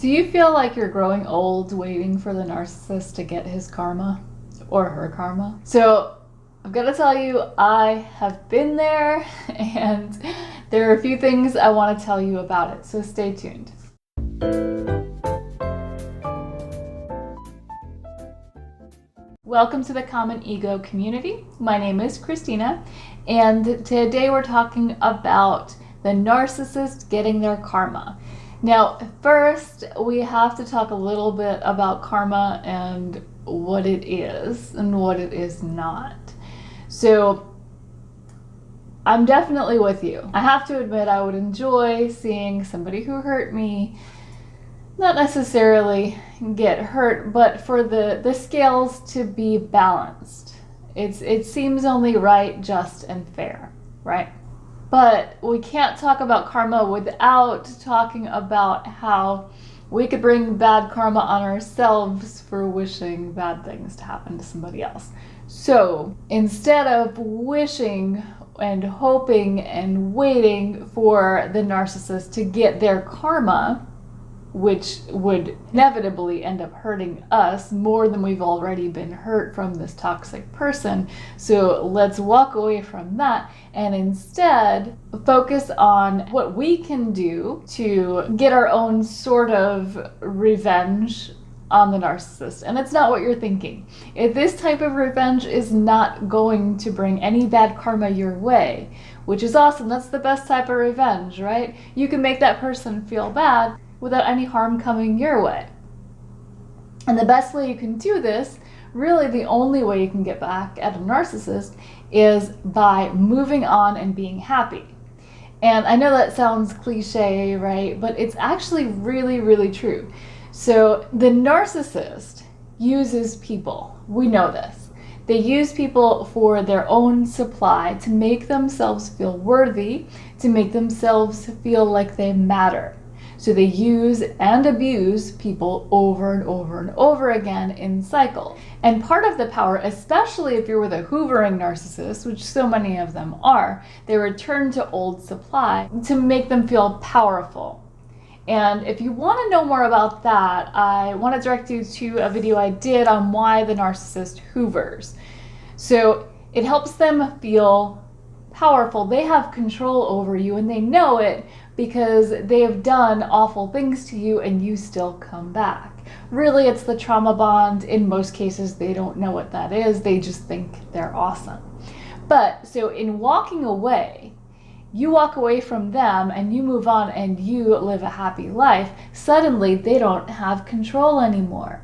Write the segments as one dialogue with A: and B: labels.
A: Do you feel like you're growing old waiting for the narcissist to get his karma or her karma? So I've got to tell you, I have been there and there are a few things I want to tell you about it. So stay tuned. Welcome to the Common Ego community. My name is Christina, and today we're talking about the narcissist getting their karma. Now, first, we have to talk a little bit about karma and what it is and what it is not. So, I'm definitely with you. I have to admit, I would enjoy seeing somebody who hurt me not necessarily get hurt, but for the scales to be balanced. It seems only right, just, and fair, right? But we can't talk about karma without talking about how we could bring bad karma on ourselves for wishing bad things to happen to somebody else. So instead of wishing and hoping and waiting for the narcissist to get their karma, which would inevitably end up hurting us more than we've already been hurt from this toxic person. So let's walk away from that and instead focus on what we can do to get our own sort of revenge on the narcissist. And it's not what you're thinking. If this type of revenge is not going to bring any bad karma your way, which is awesome. That's the best type of revenge, right? You can make that person feel bad without any harm coming your way. And the best way you can do this, really the only way you can get back at a narcissist, is by moving on and being happy. And I know that sounds cliche, right? But it's actually really, really true. So the narcissist uses people. We know this. They use people for their own supply to make themselves feel worthy, to make themselves feel like they matter. So they use and abuse people over and over and over again in cycle. And part of the power, especially if you're with a hoovering narcissist, which so many of them are, they return to old supply to make them feel powerful. And if you want to know more about that, I want to direct you to a video I did on why the narcissist hoovers. So it helps them feel powerful. They have control over you and they know it, because they have done awful things to you and you still come back. Really, it's the trauma bond. In most cases, they don't know what that is. They just think they're awesome. But so in walking away, you walk away from them and you move on and you live a happy life. Suddenly, they don't have control anymore.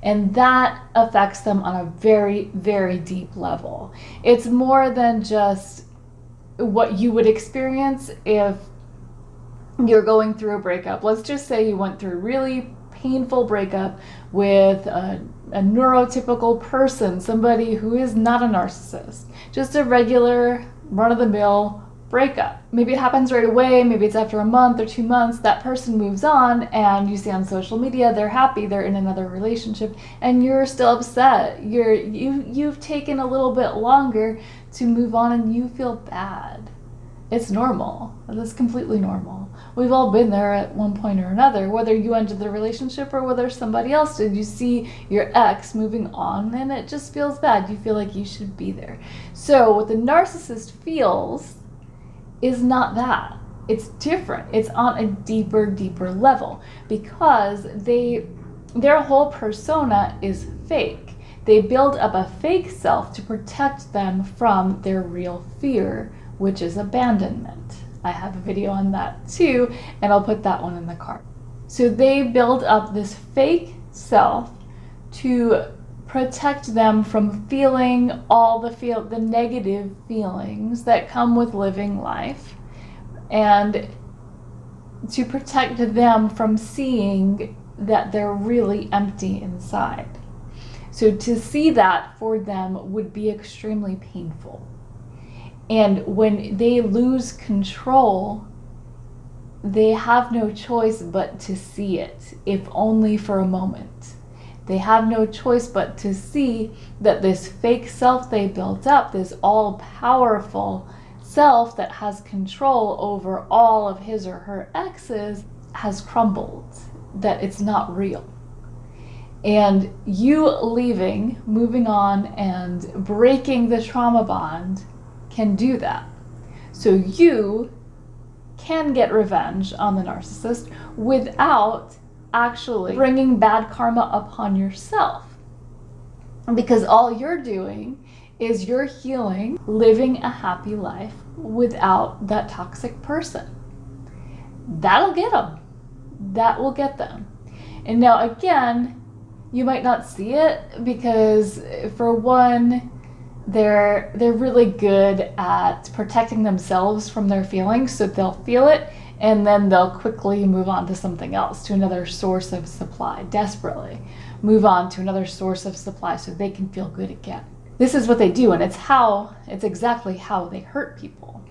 A: And that affects them on a very, very deep level. It's more than just what you would experience if you're going through a breakup. Let's just say you went through a really painful breakup with a neurotypical person, somebody who is not a narcissist, just a regular run-of-the-mill breakup. Maybe it happens right away, maybe it's after a month or 2 months, that person moves on and you see on social media they're happy, they're in another relationship, and you're still upset. You've taken a little bit longer to move on and you feel bad. It's normal. That's completely normal. We've all been there at one point or another, whether you ended the relationship or whether somebody else did. You see your ex moving on and it just feels bad. You feel like you should be there. So what the narcissist feels is not that. It's different. It's on a deeper, deeper level because their whole persona is fake. They build up a fake self to protect them from their real fear, which is abandonment. I have a video on that too, and I'll put that one in the card. So they build up this fake self to protect them from feeling all the negative feelings that come with living life, and to protect them from seeing that they're really empty inside. So to see that for them would be extremely painful. And when they lose control, they have no choice but to see it, if only for a moment. They have no choice but to see that this fake self they built up, this all-powerful self that has control over all of his or her exes, has crumbled. that it's not real. And you leaving, moving on, and breaking the trauma bond can do that. So you can get revenge on the narcissist without actually bringing bad karma upon yourself. Because all you're doing is you're healing, living a happy life without that toxic person. That'll get them. That will get them. And now again, you might not see it because, for one, they're really good at protecting themselves from their feelings, so they'll feel it and then they'll quickly move on to something else, to another source of supply, desperately move on to another source of supply so they can feel good again. This is what they do, and it's exactly how they hurt people.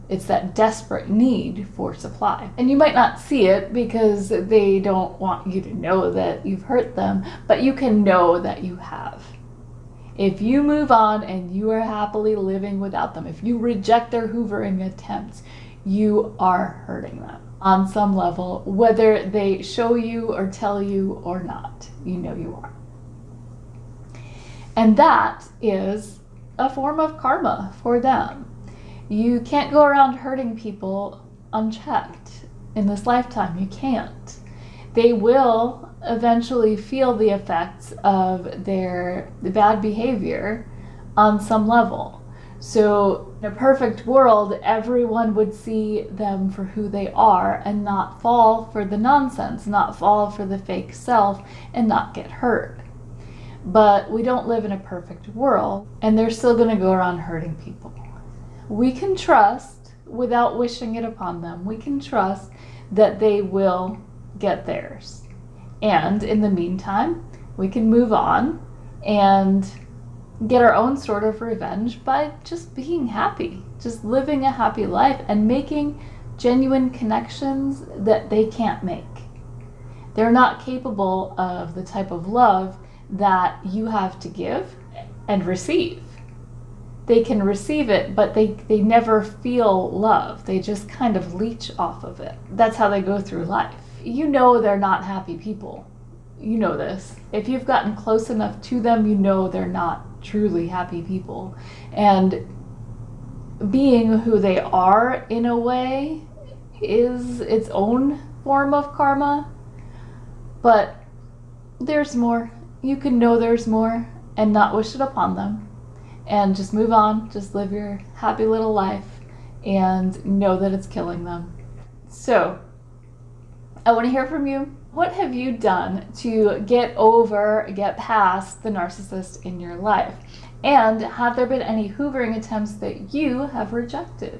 A: It's that desperate need for supply. And you might not see it because they don't want you to know that you've hurt them, but you can know that you have. If you move on and you are happily living without them, if you reject their hoovering attempts, you are hurting them on some level, whether they show you or tell you or not. You know you are. And that is a form of karma for them. You can't go around hurting people unchecked in this lifetime. You can't. They will eventually feel the effects of their bad behavior on some level. So in a perfect world, everyone would see them for who they are and not fall for the nonsense, not fall for the fake self, and not get hurt. But we don't live in a perfect world, and they're still going to go around hurting people. We can trust, without wishing it upon them, we can trust that they will get theirs. And in the meantime, we can move on and get our own sort of revenge by just being happy, just living a happy life and making genuine connections that they can't make. They're not capable of the type of love that you have to give and receive. They can receive it, but they never feel love. They just kind of leech off of it. That's how they go through life. You know they're not happy people. You know this. If you've gotten close enough to them, you know they're not truly happy people. And being who they are, in a way, is its own form of karma. But there's more. You can know there's more and not wish it upon them. And just move on, just live your happy little life and know that it's killing them. So, I want to hear from you. What have you done to get past the narcissist in your life? And have there been any hoovering attempts that you have rejected?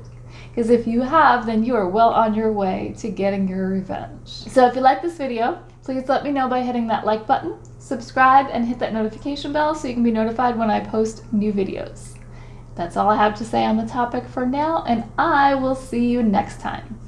A: Because if you have, then you are well on your way to getting your revenge. So if you like this video, please let me know by hitting that like button, subscribe, and hit that notification bell so you can be notified when I post new videos. That's all I have to say on the topic for now, and I will see you next time.